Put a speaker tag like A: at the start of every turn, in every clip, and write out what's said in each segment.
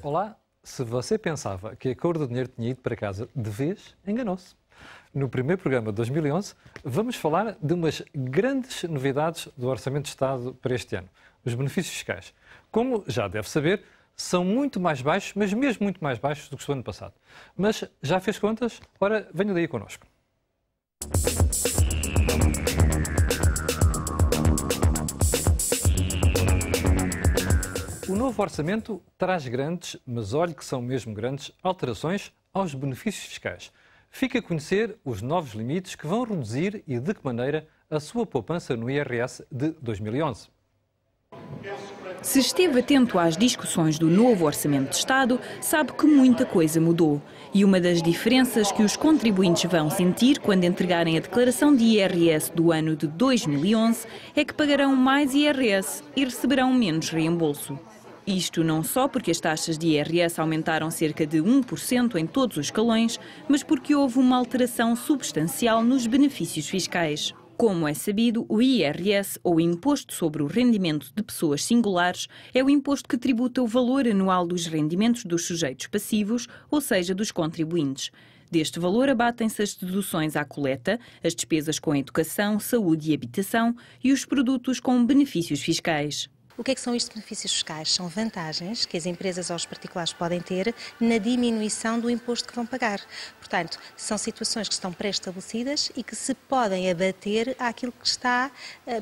A: Olá, se você pensava que a cor do dinheiro tinha ido para casa de vez, enganou-se. No primeiro programa de 2011, vamos falar de umas grandes novidades do Orçamento de Estado para este ano, os benefícios fiscais. Como já deve saber, são muito mais baixos, mas mesmo muito mais baixos do que o ano passado. Mas já fez contas? Ora, venha daí connosco. O novo orçamento traz grandes, mas olhe que são mesmo grandes, alterações aos benefícios fiscais. Fica a conhecer os novos limites que vão reduzir e de que maneira a sua poupança no IRS de 2011.
B: Se esteve atento às discussões do novo Orçamento de Estado, sabe que muita coisa mudou. E uma das diferenças que os contribuintes vão sentir quando entregarem a declaração de IRS do ano de 2011 é que pagarão mais IRS e receberão menos reembolso. Isto não só porque as taxas de IRS aumentaram cerca de 1% em todos os escalões, mas porque houve uma alteração substancial nos benefícios fiscais. Como é sabido, o IRS, ou Imposto sobre o Rendimento de Pessoas Singulares, é o imposto que tributa o valor anual dos rendimentos dos sujeitos passivos, ou seja, dos contribuintes. Deste valor abatem-se as deduções à coleta, as despesas com educação, saúde e habitação e os produtos com benefícios fiscais.
C: O que é que são estes benefícios fiscais? São vantagens que as empresas ou os particulares podem ter na diminuição do imposto que vão pagar. Portanto, são situações que estão pré-estabelecidas e que se podem abater àquilo que está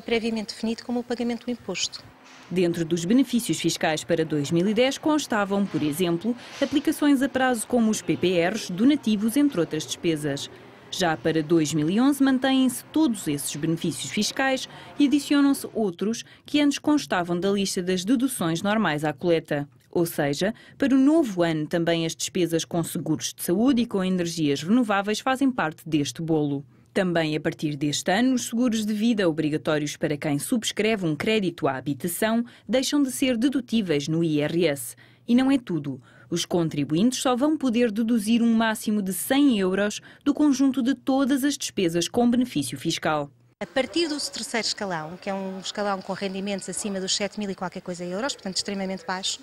C: previamente definido como o pagamento do imposto.
B: Dentro dos benefícios fiscais para 2010 constavam, por exemplo, aplicações a prazo como os PPRs, donativos, entre outras despesas. Já para 2011 mantêm-se todos esses benefícios fiscais e adicionam-se outros que antes constavam da lista das deduções normais à coleta. Ou seja, para o novo ano também as despesas com seguros de saúde e com energias renováveis fazem parte deste bolo. Também a partir deste ano, os seguros de vida obrigatórios para quem subscreve um crédito à habitação deixam de ser dedutíveis no IRS. E não é tudo. Os contribuintes só vão poder deduzir um máximo de 100 euros do conjunto de todas as despesas com benefício fiscal.
C: A partir do terceiro escalão, que é um escalão com rendimentos acima dos 7.000 e qualquer coisa euros, portanto extremamente baixo,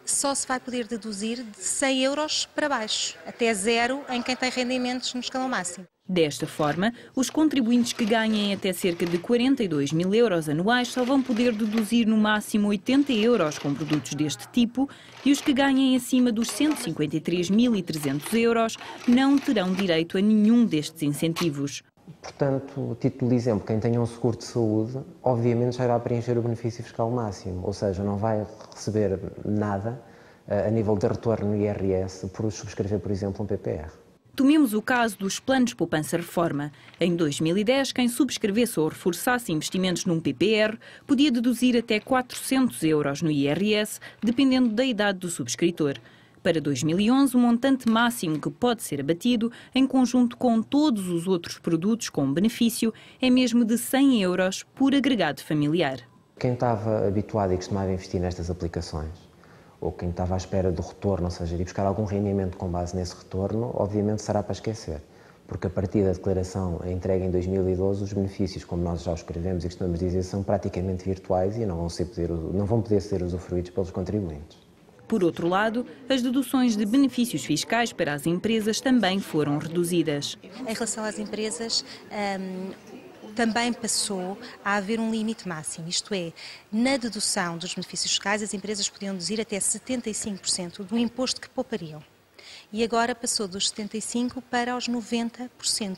C: só se vai poder deduzir de 100 euros para baixo, até zero em quem tem rendimentos no escalão máximo.
B: Desta forma, os contribuintes que ganhem até cerca de 42.000 euros anuais só vão poder deduzir no máximo 80 euros com produtos deste tipo e os que ganhem acima dos 153.300 euros não terão direito a nenhum destes incentivos.
D: Portanto, a título de exemplo, quem tenha um seguro de saúde, obviamente já irá preencher o benefício fiscal máximo, ou seja, não vai receber nada a nível de retorno no IRS por subscrever, por exemplo, um PPR.
B: Tomemos o caso dos planos poupança-reforma. Em 2010, quem subscrevesse ou reforçasse investimentos num PPR podia deduzir até 400 euros no IRS, dependendo da idade do subscritor. Para 2011, o montante máximo que pode ser abatido, em conjunto com todos os outros produtos com benefício, é mesmo de 100 euros por agregado familiar.
D: Quem estava habituado e costumava investir nestas aplicações, ou quem estava à espera do retorno, ou seja, de buscar algum rendimento com base nesse retorno, obviamente será para esquecer. Porque a partir da declaração entregue em 2012, os benefícios, como nós já os escrevemos e costumamos dizer, são praticamente virtuais e não vão poder ser usufruídos pelos contribuintes.
B: Por outro lado, as deduções de benefícios fiscais para as empresas também foram reduzidas.
C: Em relação às empresas, também passou a haver um limite máximo, isto é, na dedução dos benefícios fiscais as empresas podiam deduzir até 75% do imposto que poupariam. E agora passou dos 75% para os 90%,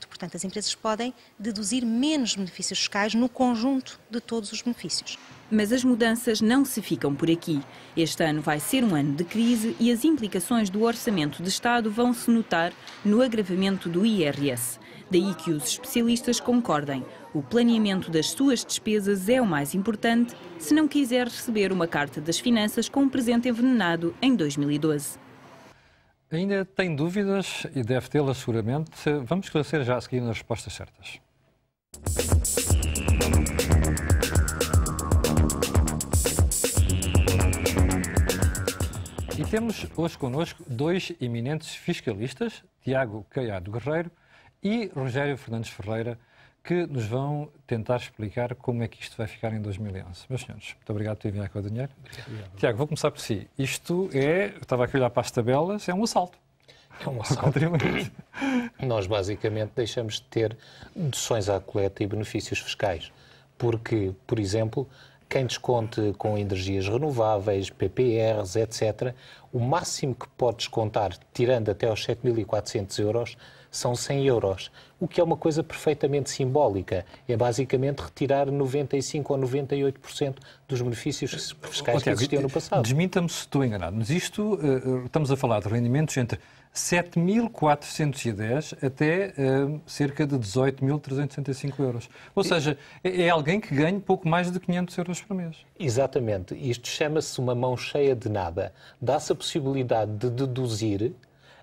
C: portanto as empresas podem deduzir menos benefícios fiscais no conjunto de todos os benefícios.
B: Mas as mudanças não se ficam por aqui. Este ano vai ser um ano de crise e as implicações do Orçamento de Estado vão se notar no agravamento do IRS. Daí que os especialistas concordem. O planeamento das suas despesas é o mais importante se não quiser receber uma carta das finanças com um presente envenenado em 2012.
A: Ainda tem dúvidas e deve tê-las seguramente. Vamos esclarecer já a seguir nas respostas certas. E temos hoje connosco dois eminentes fiscalistas, Tiago Caiado Guerreiro e Rogério Fernandes Ferreira, que nos vão tentar explicar como é que isto vai ficar em 2011. Meus senhores, muito obrigado por terem vindo cá com o dinheiro. Obrigado. Tiago, vou começar por si. Isto estava aqui a olhar para as tabelas, é um assalto.
E: É um assalto. Nós basicamente deixamos de ter deduções à coleta e benefícios fiscais. Porque, por exemplo, quem desconte com energias renováveis, PPRs, etc., o máximo que pode descontar, tirando até aos 7.400 euros, são 100 euros, o que é uma coisa perfeitamente simbólica. É basicamente retirar 95% ou 98% dos benefícios fiscais que existiam no passado.
A: Desminta-me se estou enganado, mas isto, estamos a falar de rendimentos entre 7.410 até cerca de 18.365 euros. Ou seja, é alguém que ganha pouco mais de 500 euros por mês.
E: Exatamente. Isto chama-se uma mão cheia de nada. Dá-se a possibilidade de deduzir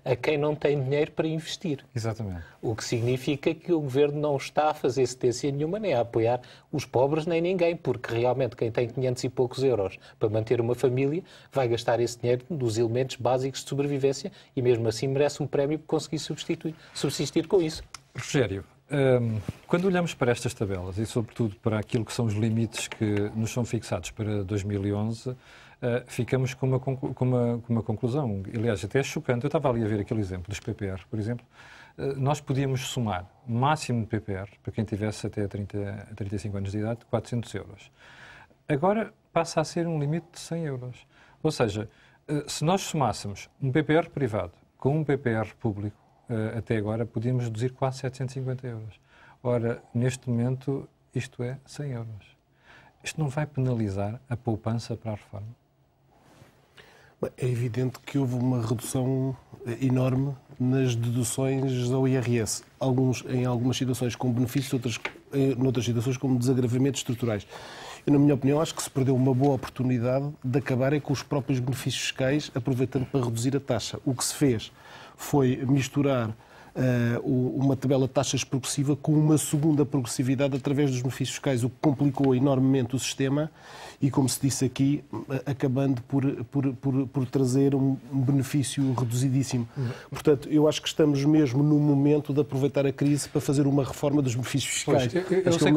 E: a quem não tem dinheiro para investir.
A: Exatamente.
E: O que significa que o Governo não está a fazer cedência nenhuma, nem a apoiar os pobres, nem ninguém, porque realmente quem tem 500 e poucos euros para manter uma família vai gastar esse dinheiro dos elementos básicos de sobrevivência e mesmo assim merece um prémio por conseguir subsistir com isso.
A: Rogério, quando olhamos para estas tabelas e sobretudo para aquilo que são os limites que nos são fixados para 2011, ficamos com uma conclusão. Aliás, até é chocante. Eu estava ali a ver aquele exemplo dos PPR, por exemplo. Nós podíamos somar máximo de PPR, para quem tivesse até 35 anos de idade, 400 euros. Agora passa a ser um limite de 100 euros. Ou seja, se nós somássemos um PPR privado com um PPR público, até agora podíamos reduzir quase 750 euros. Ora, neste momento, isto é 100 euros. Isto não vai penalizar a poupança para a reforma?
F: É evidente que houve uma redução enorme nas deduções ao IRS. Em algumas situações com benefícios, noutras situações com desagravamentos estruturais. Eu, na minha opinião, acho que se perdeu uma boa oportunidade de acabar com os próprios benefícios fiscais, aproveitando para reduzir a taxa. O que se fez foi misturar uma tabela de taxas progressiva com uma segunda progressividade através dos benefícios fiscais, o que complicou enormemente o sistema e, como se disse aqui, acabando por trazer um benefício reduzidíssimo. Portanto, eu acho que estamos mesmo no momento de aproveitar a crise para fazer uma reforma dos benefícios fiscais.
A: Pois, eu sei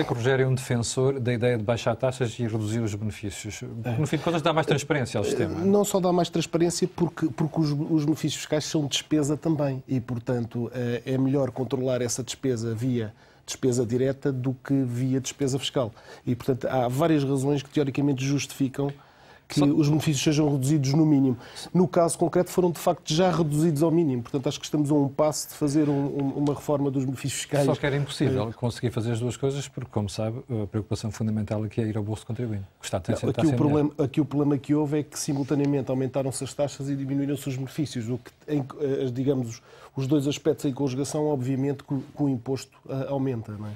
A: que o Rogério é um defensor da ideia de baixar taxas e reduzir os benefícios. No fim de contas, dá mais transparência ao sistema.
F: Não só dá mais transparência, porque os benefícios fiscais são despesa também. E, portanto, é melhor controlar essa despesa via despesa direta do que via despesa fiscal. E, portanto, há várias razões que, teoricamente, justificam que os benefícios sejam reduzidos no mínimo. No caso concreto, foram, de facto, já reduzidos ao mínimo. Portanto, acho que estamos a um passo de fazer uma reforma dos benefícios fiscais.
A: Só que era impossível conseguir fazer as duas coisas, porque, como sabe, a preocupação fundamental aqui é ir ao bolso do contribuinte.
F: Aqui o problema que houve é que, simultaneamente, aumentaram-se as taxas e diminuíram-se os benefícios. O que, digamos, os dois aspectos em conjugação, obviamente, que o imposto aumenta, não é?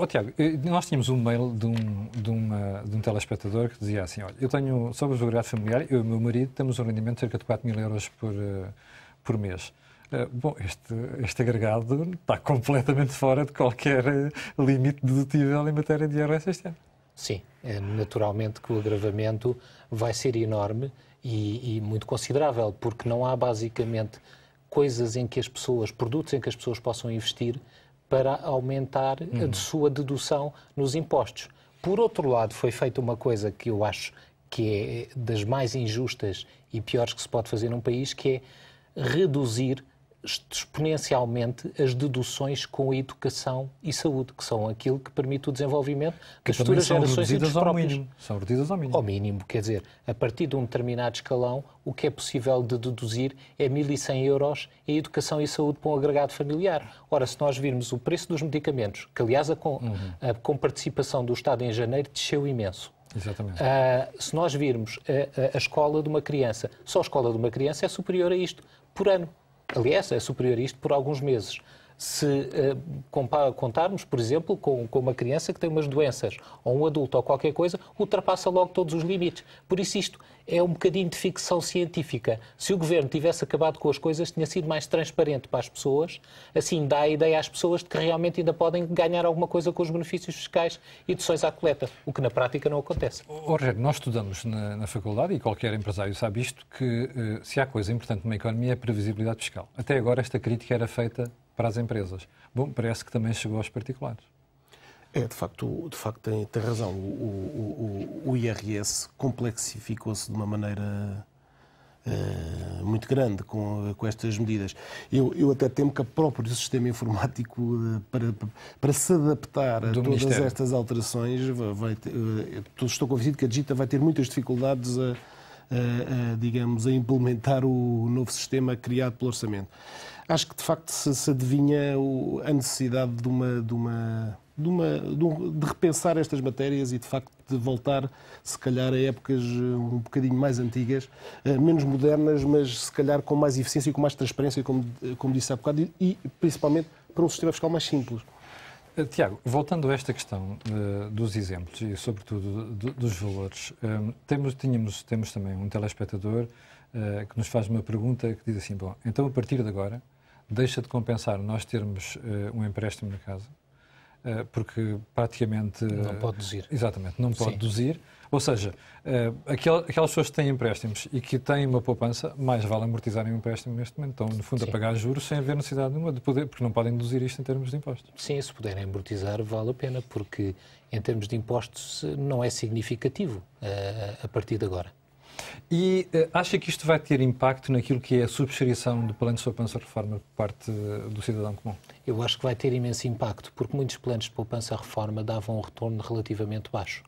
A: Tiago, nós tínhamos um mail de um telespectador que dizia assim, olha, eu tenho, sobre a seguridade familiar, eu e o meu marido temos um rendimento de cerca de 4.000 euros por mês. Bom, este agregado está completamente fora de qualquer limite dedutível em matéria de IRS este ano.
E: Sim, naturalmente que o agravamento vai ser enorme e muito considerável, porque não há basicamente produtos em que as pessoas possam investir para aumentar a sua dedução nos impostos. Por outro lado, foi feita uma coisa que eu acho que é das mais injustas e piores que se pode fazer num país, que é reduzir exponencialmente as deduções com a educação e saúde, que são aquilo que permite o desenvolvimento das futuras gerações e dos próprios.
A: São reduzidas ao mínimo.
E: Ao mínimo, quer dizer, a partir de um determinado escalão, o que é possível de deduzir é 1.100 euros em educação e saúde para um agregado familiar. Ora, se nós virmos o preço dos medicamentos, que aliás a comparticipação do Estado em janeiro desceu imenso.
A: Exatamente.
E: Se nós virmos a escola de uma criança, só a escola de uma criança é superior a isto por ano. Aliás, é superior a isto por alguns meses. Se contarmos, por exemplo, com uma criança que tem umas doenças, ou um adulto, ou qualquer coisa, ultrapassa logo todos os limites. Por isso isto é um bocadinho de ficção científica. Se o Governo tivesse acabado com as coisas, tinha sido mais transparente para as pessoas, assim dá a ideia às pessoas de que realmente ainda podem ganhar alguma coisa com os benefícios fiscais e deduções à coleta, o que na prática não acontece.
A: Rogério, nós estudamos na faculdade, e qualquer empresário sabe isto, que se há coisa importante numa economia é a previsibilidade fiscal. Até agora esta crítica era feita para as empresas. Bom, parece que também chegou aos particulares.
F: De facto tem razão. O IRS complexificou-se de uma maneira muito grande com estas medidas. Eu até temo que o próprio sistema informático, para se adaptar a todas estas alterações, estou convencido que a Digita vai ter muitas dificuldades digamos, a implementar o novo sistema criado pelo Orçamento. Acho que, de facto, se adivinha a necessidade de repensar estas matérias e, de facto, de voltar, se calhar, a épocas um bocadinho mais antigas, menos modernas, mas, se calhar, com mais eficiência e com mais transparência, como disse há bocado, e, principalmente, para um sistema fiscal mais simples.
A: Tiago, voltando a esta questão dos exemplos e, sobretudo, dos valores, temos também um telespectador que nos faz uma pergunta que diz assim, bom, então, a partir de agora, deixa de compensar nós termos um empréstimo na casa, porque praticamente...
E: Não pode deduzir.
A: Exatamente, não pode deduzir. Ou seja, aquelas pessoas que têm empréstimos e que têm uma poupança, mais vale amortizarem o empréstimo neste momento. Estão, no fundo, a pagar juros sem haver necessidade nenhuma de poder, porque não podem deduzir isto em termos de impostos.
E: Sim, se puderem amortizar, vale a pena, porque em termos de impostos não é significativo a partir de agora.
A: E acha que isto vai ter impacto naquilo que é a subscrição do plano de poupança-reforma por parte do cidadão comum? Eu
E: acho que vai ter imenso impacto, porque muitos planos de poupança-reforma davam um retorno relativamente baixo.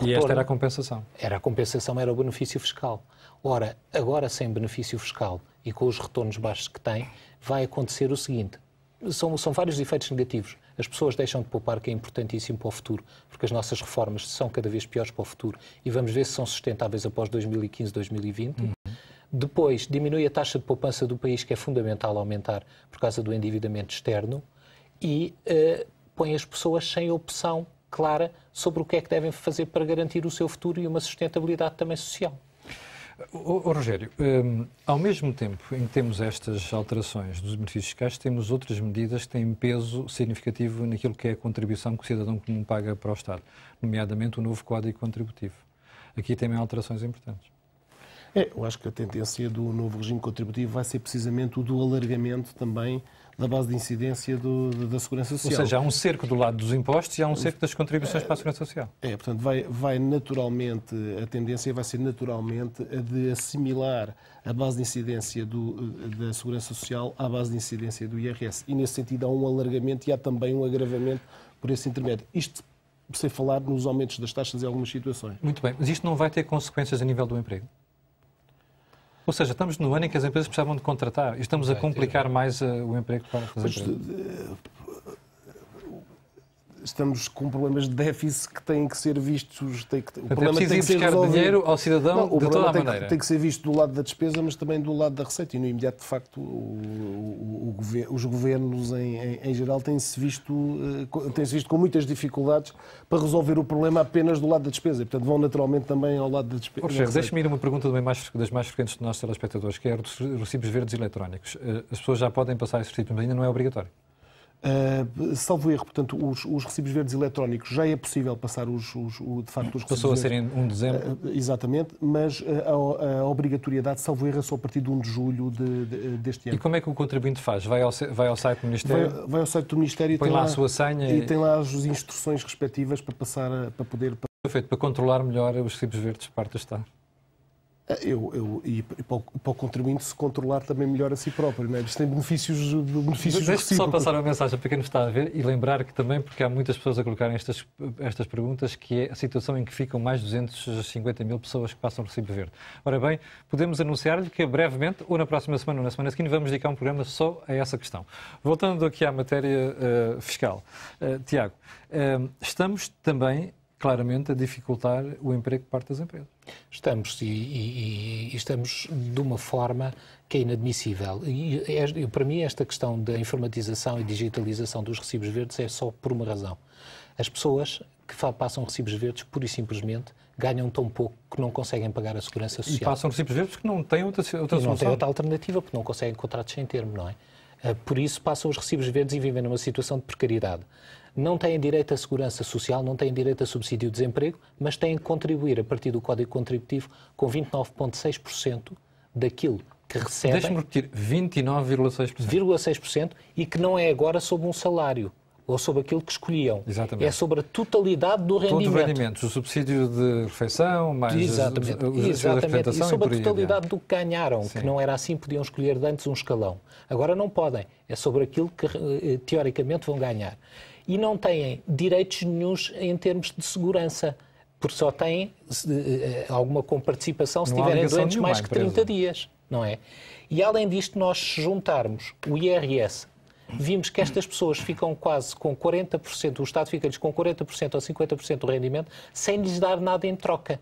A: E esta era a compensação?
E: Era a compensação, era o benefício fiscal. Ora, agora sem benefício fiscal e com os retornos baixos que tem, vai acontecer o seguinte. São vários efeitos negativos. As pessoas deixam de poupar, que é importantíssimo para o futuro, porque as nossas reformas são cada vez piores para o futuro e vamos ver se são sustentáveis após 2015, 2020. Depois, diminui a taxa de poupança do país, que é fundamental aumentar por causa do endividamento externo, e põe as pessoas sem opção clara sobre o que é que devem fazer para garantir o seu futuro e uma sustentabilidade também social.
A: Rogério, ao mesmo tempo em que temos estas alterações dos benefícios fiscais, temos outras medidas que têm peso significativo naquilo que é a contribuição que o cidadão comum paga para o Estado, nomeadamente o novo Código Contributivo. Aqui também há alterações importantes.
F: Eu acho que a tendência do novo regime contributivo vai ser precisamente o do alargamento também da base de incidência da Segurança Social.
A: Ou seja, há um cerco do lado dos impostos e há um cerco das contribuições para a Segurança Social.
F: Portanto, vai naturalmente, a tendência vai ser naturalmente a de assimilar a base de incidência da Segurança Social à base de incidência do IRS. E, nesse sentido, há um alargamento e há também um agravamento por esse intermédio. Isto sem falar nos aumentos das taxas em algumas situações.
A: Muito bem, mas isto não vai ter consequências a nível do emprego? Ou seja, estamos no ano em que as empresas precisavam de contratar e estamos a complicar mais o emprego para as empresas.
F: Estamos com problemas de déficit que têm que ser vistos.
A: O problema tem que ser buscar dinheiro ao cidadão de toda a maneira.
F: Tem que ser visto do lado da despesa, mas também do lado da receita. E no imediato, de facto, os governos em geral têm-se visto com muitas dificuldades para resolver o problema apenas do lado da despesa. E, portanto, vão naturalmente também ao lado da despesa.
A: Deixe-me ir a uma pergunta das mais frequentes dos nossos telespectadores, que é dos recibos verdes eletrónicos. As pessoas já podem passar esse recibos, mas ainda não é obrigatório.
F: Salvo erro, portanto, os recibos verdes eletrónicos já é possível passar de facto, os recibos
A: Passou a ser em 1 de dezembro.
F: Exatamente, mas a obrigatoriedade, salvo erro, é só a partir de 1 de julho deste ano.
A: E como é que o contribuinte faz? Vai ao site do Ministério?
F: Vai ao site do Ministério e
A: põe lá a sua senha
F: e tem lá as instruções respectivas para passar, para poder...
A: Perfeito, para controlar melhor os recibos verdes por parte do Estado.
F: E para o contribuinte se controlar também melhor a si próprio, não é? Isto tem benefícios
A: Deixe-me só passar uma mensagem para quem nos está a ver e lembrar que também, porque há muitas pessoas a colocarem estas perguntas, que é a situação em que ficam mais de 250 mil pessoas que passam o recibo verde. Ora bem, podemos anunciar-lhe que brevemente, ou na próxima semana ou na semana seguinte, vamos dedicar um programa só a essa questão. Voltando aqui à matéria fiscal. Tiago, estamos também claramente a dificultar o emprego por parte das empresas.
E: Estamos, e estamos de uma forma que é inadmissível. E para mim esta questão da informatização e digitalização dos recibos verdes é só por uma razão. As pessoas que passam recibos verdes, pura e simplesmente, ganham tão pouco que não conseguem pagar a Segurança Social.
A: E passam recibos verdes porque não têm outra solução.
E: Não têm outra alternativa, porque não conseguem contratos sem termo, não é? Por isso passam os recibos verdes e vivem numa situação de precariedade. Não têm direito à segurança social, não têm direito a subsídio de desemprego, mas têm que contribuir a partir do Código Contributivo com 29,6% daquilo que recebem...
A: Deixe-me repetir, 29,6%.
E: 0,6% e que não é agora sob um salário ou sobre aquilo que escolhiam.
A: Exatamente.
E: É sobre a totalidade do rendimento.
A: Todo o rendimento, o subsídio de refeição, mais
E: Exatamente.
A: Exatamente.
E: E sobre a totalidade
A: adiante.
E: do que ganharam,
A: Sim.
E: que não era assim, podiam escolher de antes um escalão. Agora não podem. É sobre aquilo que teoricamente vão ganhar. E não têm direitos nenhuns em termos de segurança, porque só têm alguma comparticipação se
A: Não há
E: tiverem
A: obrigação
E: doentes
A: nenhuma
E: mais
A: à
E: que
A: empresa.
E: 30 dias, não é? E além disto, nós juntarmos o IRS, vimos que estas pessoas ficam quase com 40%, o Estado fica-lhes com 40% ou 50% do rendimento, sem lhes dar nada em troca.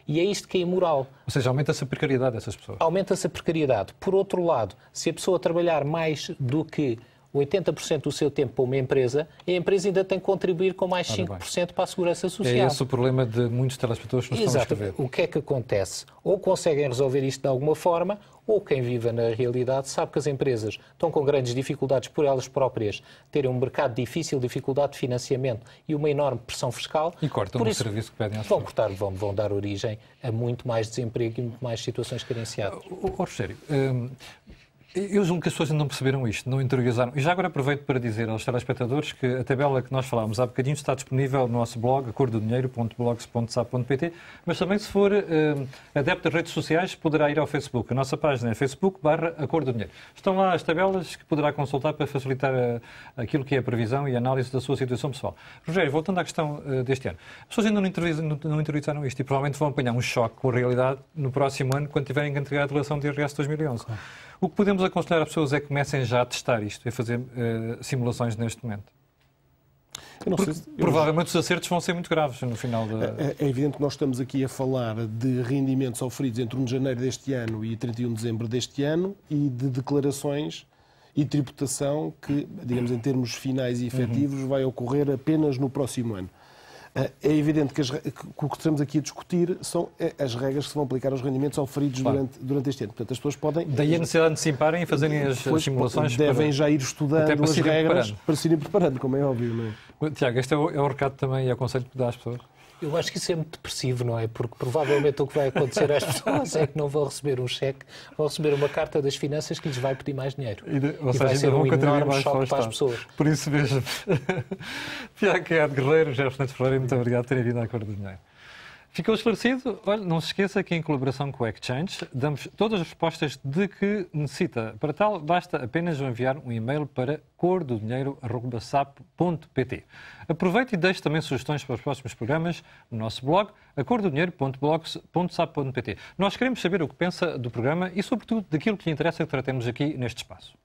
E: E é isto que é imoral.
A: Ou seja, aumenta-se a precariedade dessas pessoas.
E: Aumenta-se a precariedade. Por outro lado, se a pessoa trabalhar mais do que 80% do seu tempo para uma empresa, a empresa ainda tem que contribuir com mais 5% para a segurança social.
A: É esse o problema de muitos telespectadores que nos estão a escrever.
E: Exato. O que é que acontece? Ou conseguem resolver isto de alguma forma, ou quem vive na realidade sabe que as empresas estão com grandes dificuldades por elas próprias terem um mercado difícil, dificuldade de financiamento e uma enorme pressão fiscal.
A: E cortam
E: por
A: o
E: isso,
A: serviço que pedem às
E: vão
A: pessoas.
E: cortar, vão dar origem a muito mais desemprego e muito mais situações carenciadas.
A: Rogério, eu julgo que as pessoas ainda não perceberam isto, não interiorizaram. E já agora aproveito para dizer aos telespectadores que a tabela que nós falámos há bocadinho está disponível no nosso blog, acordodinheiro.blogs.sap.pt, mas também se for adepto das redes sociais poderá ir ao Facebook. A nossa página é facebook.com/acordodinheiro. Estão lá as tabelas que poderá consultar para facilitar aquilo que é a previsão e a análise da sua situação pessoal. Rogério, voltando à questão deste ano. As pessoas ainda não interiorizaram isto e provavelmente vão apanhar um choque com a realidade no próximo ano quando tiverem que entregar a declaração de IRS 2011. O que podemos aconselhar às pessoas é que comecem já a testar isto e a fazer simulações neste momento. Provavelmente os acertos vão ser muito graves no final da...
F: É evidente que nós estamos aqui a falar de rendimentos oferidos entre 1 de janeiro deste ano e 31 de dezembro deste ano e de declarações e tributação que, digamos, em termos finais e efetivos, vai ocorrer apenas no próximo ano. É evidente que o que estamos aqui a discutir são as regras que se vão aplicar aos rendimentos oferidos durante este ano. Portanto, as pessoas podem...
A: Daí a necessidade de anteciparem e fazerem as simulações.
F: Devem já ir estudando as regras para se irem preparando, como é óbvio, não é?
A: Tiago, este é o recado também e é o conselho que dá às pessoas.
E: Eu acho que isso é muito depressivo, não é? Porque provavelmente o que vai acontecer às pessoas é que não vão receber um cheque, vão receber uma carta das finanças que lhes vai pedir mais dinheiro.
A: Ou seja,
E: vai ser um enorme choque para as
A: Estado.
E: pessoas.
A: Por isso mesmo. Tiago Guerreiro, José Fernandes Ferreira, muito obrigado por terem vindo à Acordo do Dinheiro. Ficou esclarecido? Olha, não se esqueça que em colaboração com o Exchange damos todas as respostas de que necessita. Para tal, basta apenas enviar um e-mail para cordodinheiro@sap.pt. Aproveite e deixe também sugestões para os próximos programas no nosso blog, acordodinheiro.blogs.sap.pt. Nós queremos saber o que pensa do programa e, sobretudo, daquilo que lhe interessa que tratemos aqui neste espaço.